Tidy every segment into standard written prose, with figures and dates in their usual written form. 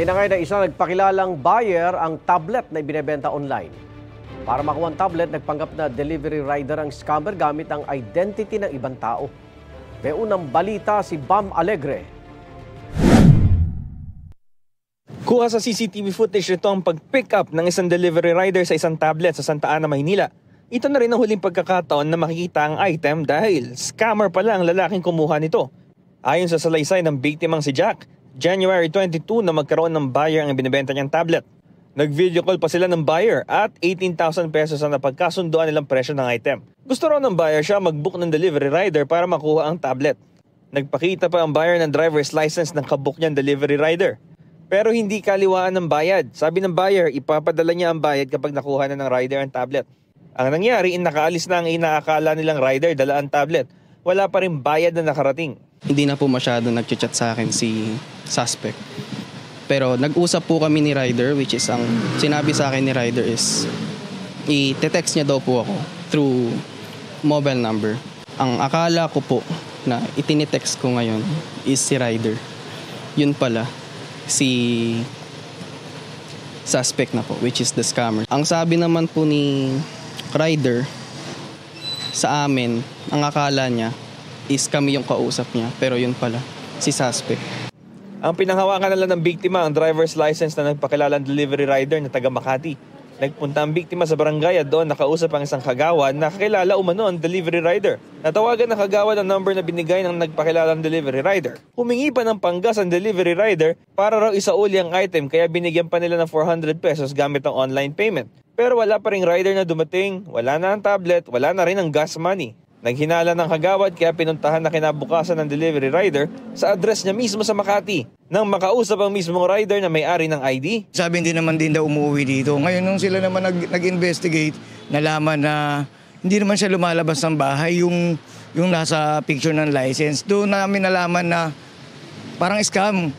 Tinangay na isang nagpakilalang buyer ang tablet na ibinebenta online. Para makuha ang tablet, nagpanggap na delivery rider ang scammer gamit ang identity ng ibang tao. May unang balita si Bam Alegre. Kuha sa CCTV footage nito ang pag-pick up ng isang delivery rider sa isang tablet sa Santa Ana, Maynila. Ito na rin ang huling pagkakataon na makikita ang item dahil scammer pala ang lalaking kumuha nito. Ayon sa salaysay ng biktimang si Jack, January 22 na magkaroon ng buyer ang ibinebenta niyang tablet. Nag-video call pa sila ng buyer at 18,000 pesos ang napagkasunduan nilang presyo ng item. Gusto raw ng buyer siya mag-book ng delivery rider para makuha ang tablet. Nagpakita pa ang buyer ng driver's license ng kabook niyang delivery rider. Pero hindi kaliwaan ng bayad. Sabi ng buyer, ipapadala niya ang bayad kapag nakuha na ng rider ang tablet. Ang nangyari, nakaalis na ang inaakala nilang rider, dala ang tablet. Wala pa rin bayad na nakarating. Hindi na po masyado nag-chat sa akin si suspect. Pero nag-usap po kami ni rider, which is ang sinabi sa akin ni rider is i-text niya daw po ako through mobile number. Ang akala ko po na itinitext ko ngayon is si rider. Yun pala, si suspect na po, which is the scammer. Ang sabi naman po ni rider sa amin, ang akala niya is kami yung kausap niya, pero yun pala, si suspect. Ang pinanghawakan na lang ng biktima ang driver's license na nagpakilalang delivery rider na taga Makati. Nagpunta ang biktima sa barangay at doon nakausap ang isang kagawan na kakilala umano ang delivery rider. Natawagan ng kagawan ang number na binigay ng nagpakilalang delivery rider. Humingi pa ng panggas ang delivery rider para raw isauli ang item kaya binigyan pa nila ng 400 pesos gamit ang online payment. Pero wala pa ring rider na dumating, wala na ang tablet, wala na rin ang gas money. Naghinala ng kagawad kaya pinuntahan na kinabukasan ng delivery rider sa address niya mismo sa Makati nang makausap ang mismong rider na may-ari ng ID. Sabi hindi naman din daw umuwi dito. Ngayon nung sila naman nag-investigate, nalaman na hindi naman siya lumalabas ng bahay yung nasa picture ng license. Doon namin nalaman na parang scam.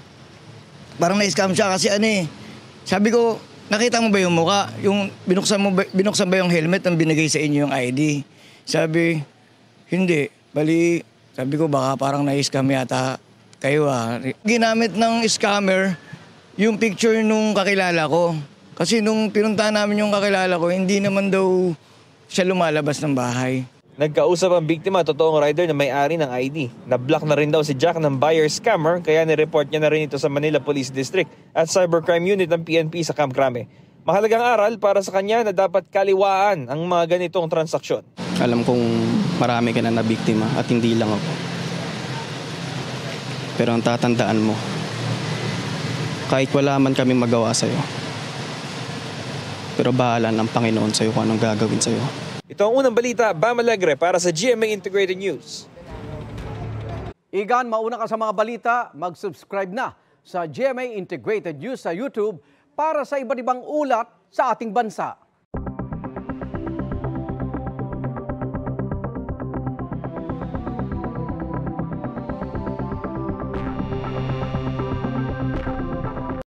Parang na-scam siya kasi sabi ko, nakita mo ba yung mukha? Yung binuksan ba yung helmet ang binigay sa inyo yung ID? Sabi, hindi. Bali, sabi ko baka parang na-scam yata kayo . Ginamit ng scammer yung picture nung kakilala ko. Kasi nung pinuntahan namin yung kakilala ko, hindi naman daw siya lumalabas ng bahay. Nagkausap ang biktima, totoong rider na may-ari ng ID. Na-block na rin daw si Jack ng buyer scammer kaya nireport niya na rin ito sa Manila Police District at Cybercrime Unit ng PNP sa Camp Crame. Mahalagang aral para sa kanya na dapat kaliwaan ang mga ganitong transaksyon. Alam kong marami ka na nabiktima at hindi lang ako. Pero ang tatandaan mo, kahit wala man kami magawa sa'yo, pero bahala ng Panginoon sa'yo kung anong gagawin sa'yo. Ito ang unang balita, Bam Alegre para sa GMA Integrated News. Igan, mauna ka sa mga balita, mag-subscribe na sa GMA Integrated News sa YouTube para sa iba't ibang ulat sa ating bansa.